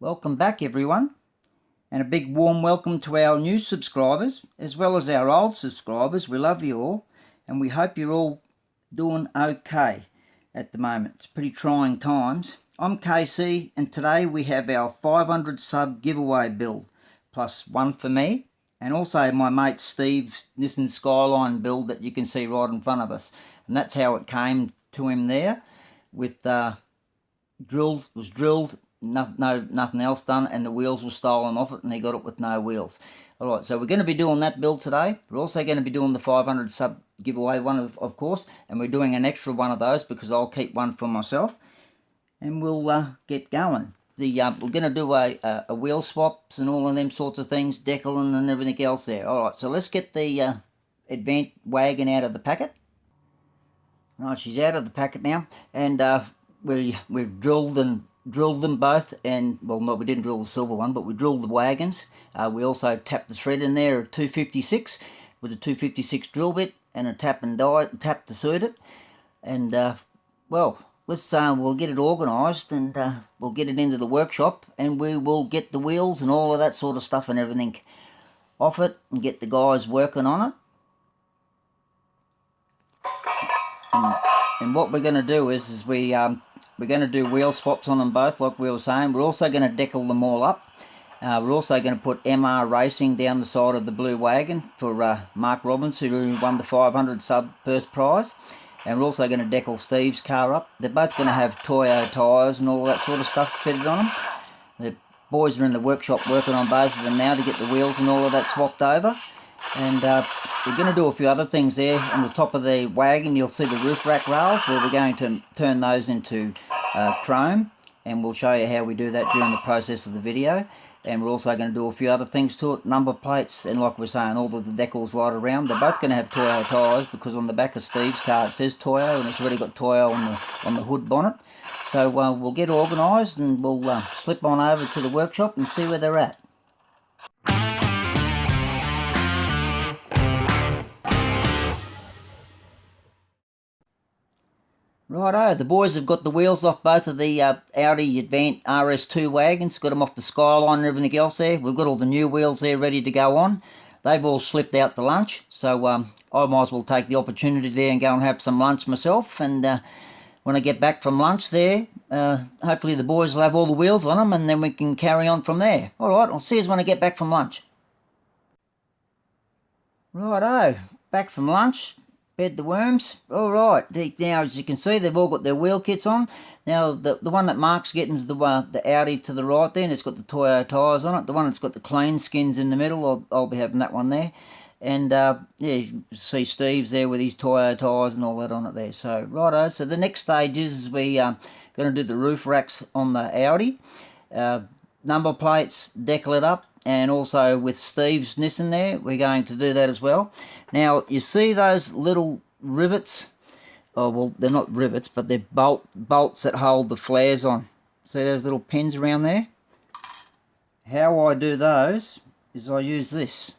Welcome back everyone, and a big warm welcome to our new subscribers as well as our old subscribers. We love you all and we hope you're all doing okay at the moment. It's pretty trying times. I'm KC and today we have our 500 sub giveaway build, plus one for me and also my mate Steve's Nissan Skyline build that you can see right in front of us. And that's how it came to him there, with drilled, nothing else done, and the wheels were stolen off it and he got it with no wheels. Alright, so we're going to be doing that build today. We're also going to be doing the 500 sub giveaway one of course, and we're doing an extra one of those because I'll keep one for myself, and we'll get going. We're going to do a wheel swaps and all of them sorts of things, decaling and everything else there. Alright, so let's get the Avant wagon out of the packet. Right, she's out of the packet now, and we've drilled them both, and well, no, we didn't drill the silver one, but we drilled the wagons. We also tapped the thread in there at 256 with a 256 drill bit and a tap to suit it. And well, let's we'll get it organised, and we'll get it into the workshop, and we will get the wheels and all of that sort of stuff and everything off it and get the guys working on it. And what we're going to do is we're going to do wheel swaps on them both, like we were saying. We're also going to decal them all up. We're also going to put MR Racing down the side of the blue wagon for Mark Robbins, who won the 500 sub first prize. And we're also going to decal Steve's car up. They're both going to have Toyo tyres and all that sort of stuff fitted on them. The boys are in the workshop working on both of them now to get the wheels and all of that swapped over. And we're going to do a few other things there. On the top of the wagon you'll see the roof rack rails, where we're going to turn those into chrome, and we'll show you how we do that during the process of the video. And we're also going to do a few other things to it, number plates, and like we're saying, all of the decals right around. They're both going to have Toyo tyres, because on the back of Steve's car it says Toyo, and it's already got Toyo on the hood bonnet. So we'll get organised and we'll slip on over to the workshop and see where they're at. Righto, the boys have got the wheels off both of the Audi Avant RS2 wagons, got them off the Skyline and everything else there. We've got all the new wheels there ready to go on. They've all slipped out to lunch, so I might as well take the opportunity there and go and have some lunch myself. And when I get back from lunch there, hopefully the boys will have all the wheels on them, and then we can carry on from there. Alright, I'll see you when I get back from lunch. Righto, back from lunch. Bed the worms. Alright, now as you can see they've all got their wheel kits on. Now the one that Mark's getting is the Audi to the right there, and it's got the Toyo tyres on it. The one that's got the clean skins in the middle, I'll be having that one there. And yeah, you see Steve's there with his Toyo tyres and all that on it there. So righto, so the next stage is we going to do the roof racks on the Audi. Number plates, decal it up, and also with Steve's Nissan there, we're going to do that as well. Now, you see those little rivets? Oh, well, they're not rivets, but they're bolts that hold the flares on. See those little pins around there? How I do those is I use this.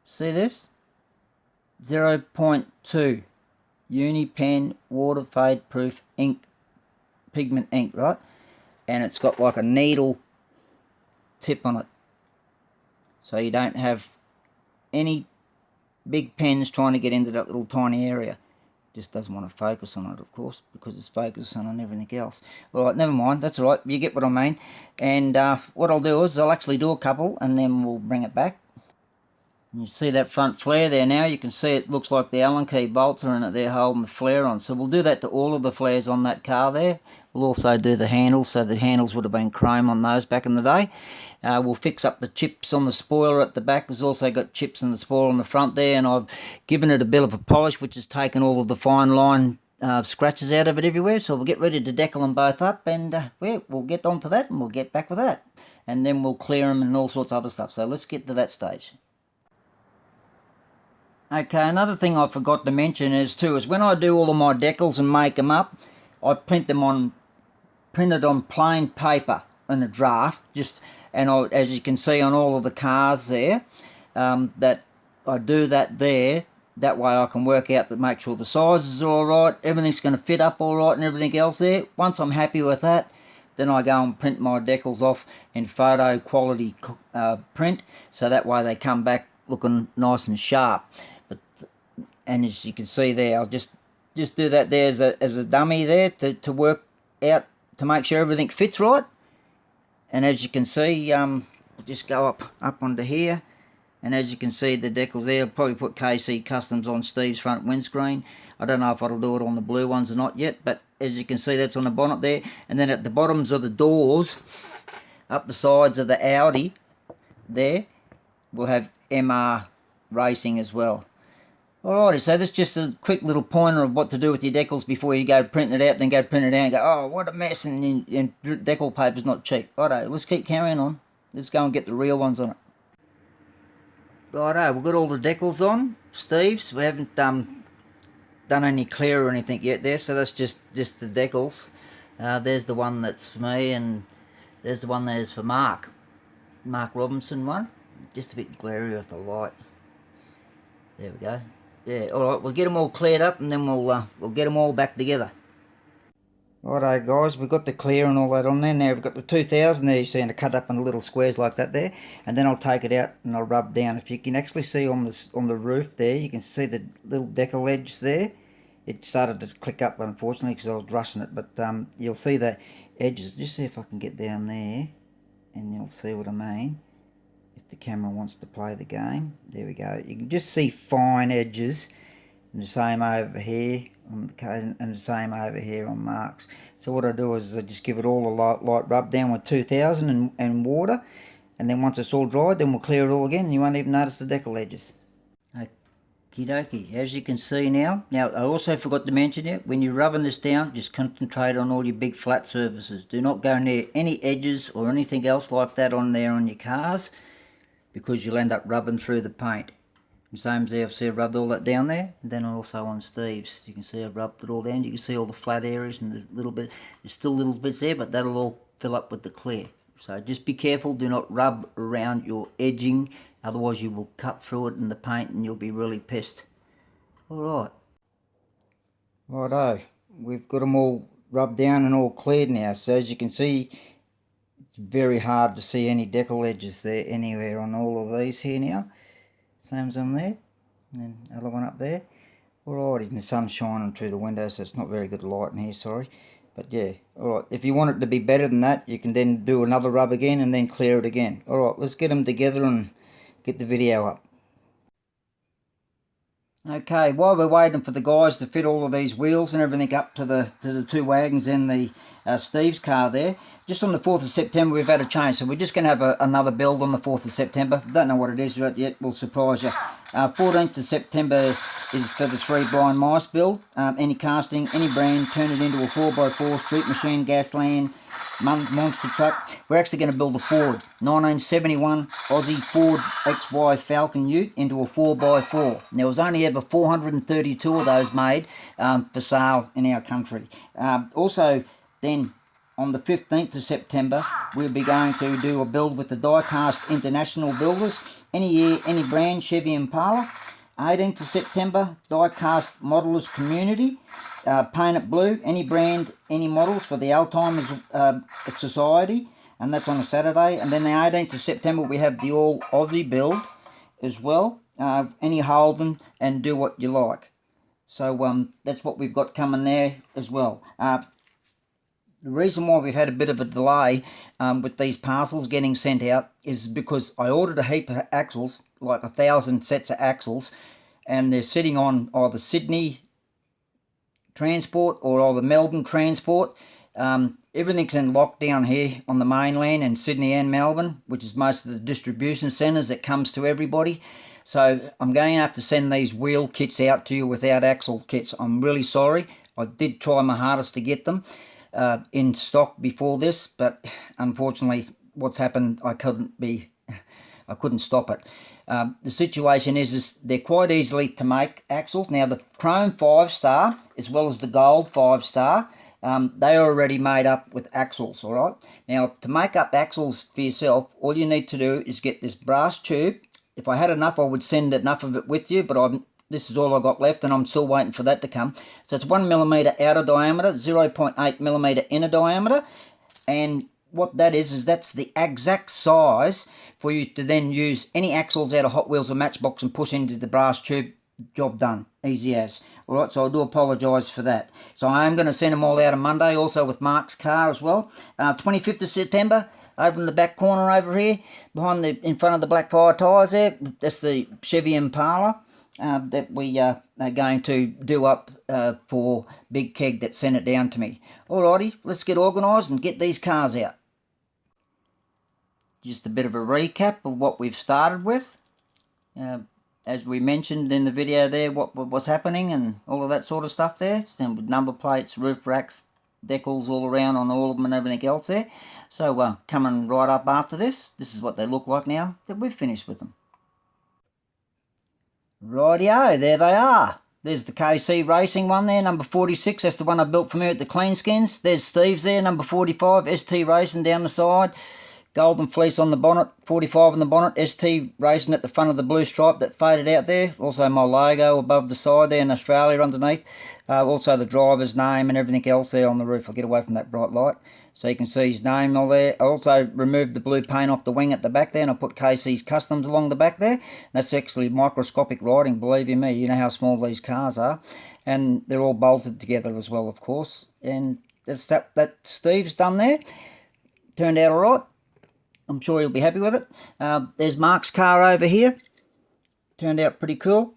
See this? 0.2 Uni Pen water fade proof ink, pigment ink, right? And it's got like a needle tip on it, so you don't have any big pens trying to get into that little tiny area. Just doesn't want to focus on it, of course, because it's focusing on everything else. Alright, never mind, that's alright, you get what I mean. And what I'll do is I'll actually do a couple and then we'll bring it back. You see that front flare there now, you can see it looks like the Allen key bolts are in it there holding the flare on. So we'll do that to all of the flares on that car there. We'll also do the handles, so the handles would have been chrome on those back in the day. We'll fix up the chips on the spoiler at the back. There's also got chips in the spoiler on the front there, and I've given it a bit of a polish, which has taken all of the fine line scratches out of it everywhere. So we'll get ready to decal them both up, and we'll get on to that and we'll get back with that. And then we'll clear them and all sorts of other stuff. So let's get to that stage. Okay, another thing I forgot to mention is when I do all of my decals and make them up, I print them on printed on plain paper in a draft, as you can see on all of the cars there, that I do that there. That way I can work out to make sure the sizes are alright, everything's going to fit up alright and everything else there. Once I'm happy with that, then I go and print my decals off in photo quality print, so that way they come back looking nice and sharp. And as you can see there, I'll just do that there as a dummy there to work out, to make sure everything fits right. And as you can see, I'll just go up onto here, and as you can see the decals there, I'll probably put kc'skustoms on Steve's front windscreen. I don't know if I'll do it on the blue ones or not yet, but as you can see, that's on the bonnet there. And then at the bottoms of the doors, up the sides of the Audi there, we'll have MA Racing as well. Alrighty, so that's just a quick little pointer of what to do with your decals before you go printing it out, then go print it out and go, oh, what a mess, and decal paper's not cheap. Righto, let's keep carrying on. Let's go and get the real ones on it. Righto, we've got all the decals on, Steve's. We haven't done any clear or anything yet there, so that's just the decals. There's the one that's for me, and there's the one there's for Mark Robinson one. Just a bit glary with the light. There we go. Yeah, alright, we'll get them all cleared up, and then we'll get them all back together. Righto guys, we've got the clear and all that on there. Now we've got the 2000 there, you see, and cut up into little squares like that there. And then I'll take it out and I'll rub down. If you can actually see on the roof there, you can see the little decal edge there. It started to click up, unfortunately, because I was rushing it. But you'll see the edges. Just see if I can get down there, and you'll see what I mean. If the camera wants to play the game. There we go. You can just see fine edges. And the same over here on the occasion, and the same over here on Mark's. So what I do is I just give it all a light rub down with 2000 and water, and then once it's all dried, then we'll clear it all again, and you won't even notice the decal edges. Okie dokie, as you can see now I also forgot to mention it, when you're rubbing this down, just concentrate on all your big flat surfaces. Do not go near any edges or anything else like that on there on your cars, because you'll end up rubbing through the paint. Same as there, I've rubbed all that down there, and then also on Steve's. You can see I've rubbed it all down. You can see all the flat areas, and there's still little bits there, but that'll all fill up with the clear. So just be careful, do not rub around your edging, otherwise you will cut through it in the paint and you'll be really pissed. Alright. Righto, we've got them all rubbed down and all cleared now, so as you can see, it's very hard to see any decal edges there anywhere on all of these here now. Same as on there, and then other one up there. Alrighty, and the sun's shining through the window, so it's not very good light in here, sorry. But yeah, alright, if you want it to be better than that, you can then do another rub again and then clear it again. Alright, let's get them together and get the video up. Okay, while we're waiting for the guys to fit all of these wheels and everything up to the two wagons and the Steve's car there, just on the 4th of September we've had a change, so we're just going to have another build on the 4th of September. Don't know what it is yet, we'll surprise you. 14th of September is for the 3 blind mice build. Any casting, any brand, turn it into a 4x4, street machine, gasland, monster truck. We're actually going to build a Ford 1971 Aussie Ford XY Falcon Ute into a 4x4. There was only ever 432 of those made for sale in our country. Also then on the 15th of September we'll be going to do a build with the Diecast International Builders. Any year, any brand, Chevy Impala. 18th of September, Diecast Modelers Community. Paint it blue, any brand, any models for the Alzheimer's Society, and that's on a Saturday. And then the 18th of September we have the all Aussie build as well, any Holden, and do what you like. So that's what we've got coming there as well. The reason why we've had a bit of a delay with these parcels getting sent out is because I ordered a heap of axles, like 1,000 sets of axles, and they're sitting on either Sydney transport or either Melbourne transport. Everything's in lockdown here on the mainland in Sydney and Melbourne, which is most of the distribution centres that comes to everybody. So I'm going to have to send these wheel kits out to you without axle kits. I'm really sorry. I did try my hardest to get them in stock before this, but unfortunately what's happened, I couldn't stop it. The situation is they're quite easily to make axles. Now the chrome 5-star as well as the gold 5-star, they are already made up with axles. All right, now to make up axles for yourself, all you need to do is get this brass tube. If I had enough, I would send enough of it with you, but this is all I got left, and I'm still waiting for that to come. So it's 1mm outer diameter, 0.8mm inner diameter. and what that is that's the exact size for you to then use any axles out of Hot Wheels or Matchbox and push into the brass tube. Job done. Easy as. Alright, so I do apologise for that. So I am going to send them all out on Monday, also with Mark's car as well. 25th of September, over in the back corner over here, in front of the Blackfire tyres there. That's the Chevy Impala that we are going to do up for Big Keg that sent it down to me. Alrighty, let's get organised and get these cars out. Just a bit of a recap of what we've started with. As we mentioned in the video there, what was happening and all of that sort of stuff there. And with number plates, roof racks, decals all around on all of them and everything else there. So coming right up after this is what they look like now that we've finished with them. Rightio, there they are. There's the KC Racing one there, number 46. That's the one I built from here at the Clean Skins. There's Steve's there, number 45. ST Racing down the side. Golden fleece on the bonnet, 45 on the bonnet. ST Racing at the front of the blue stripe that faded out there. Also my logo above the side there in Australia underneath. Also the driver's name and everything else there on the roof. I'll get away from that bright light so you can see his name all there. I also removed the blue paint off the wing at the back there, and I put kc'skustoms along the back there. That's actually microscopic writing, believe you me. You know how small these cars are. And they're all bolted together as well, of course. And that's that Steve's done there. Turned out alright. I'm sure he'll be happy with it. There's Mark's car over here. Turned out pretty cool.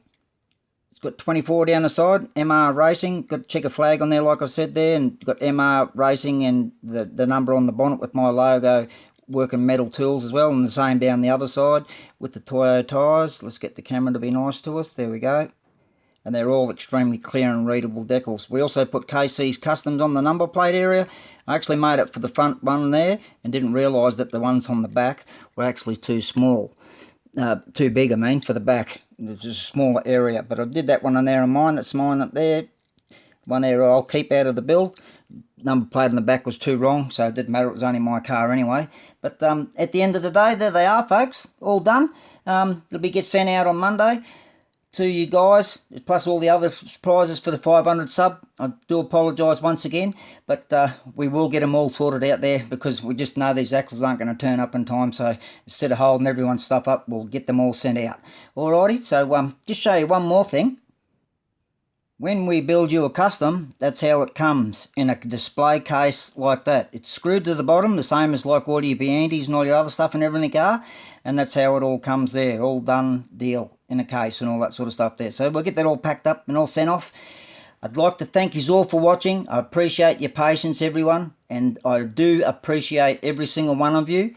It's got 24 down the side. MR Racing. Got a checker flag on there like I said there. And got MR Racing and the number on the bonnet with my logo. Working metal tools as well. And the same down the other side with the Toyo tyres. Let's get the camera to be nice to us. There we go. And they're all extremely clear and readable decals. We also put kc'skustoms on the number plate area. I actually made it for the front one there and didn't realise that the ones on the back were actually too small. Too big, I mean, for the back. It's just a smaller area. But I did that one on there on mine. That's mine up there. One there I'll keep out of the build. Number plate on the back was too wrong, so it didn't matter. It was only my car anyway. But at the end of the day, there they are, folks. All done. It'll be get sent out on Monday to you guys, plus all the other prizes for the 500 sub. I do apologise once again, but we will get them all sorted out there because we just know these axles aren't going to turn up in time, so instead of holding everyone's stuff up, we'll get them all sent out. Alrighty, so just show you one more thing. When we build you a custom, that's how it comes in a display case like that. It's screwed to the bottom, the same as like all your Biantis and all your other stuff and everything are, and that's how it all comes there, all done deal in a case and all that sort of stuff there. So we'll get that all packed up and all sent off. I'd like to thank you all for watching. I appreciate your patience, everyone, and I do appreciate every single one of you.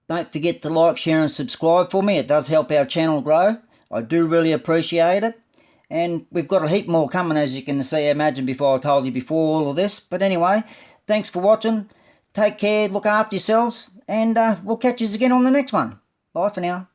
Don't forget to like, share and subscribe for me. It does help our channel grow. I do really appreciate it. And we've got a heap more coming, as you can see, imagine before I told you before all of this. But anyway, thanks for watching. Take care, look after yourselves, and we'll catch you again on the next one. Bye for now.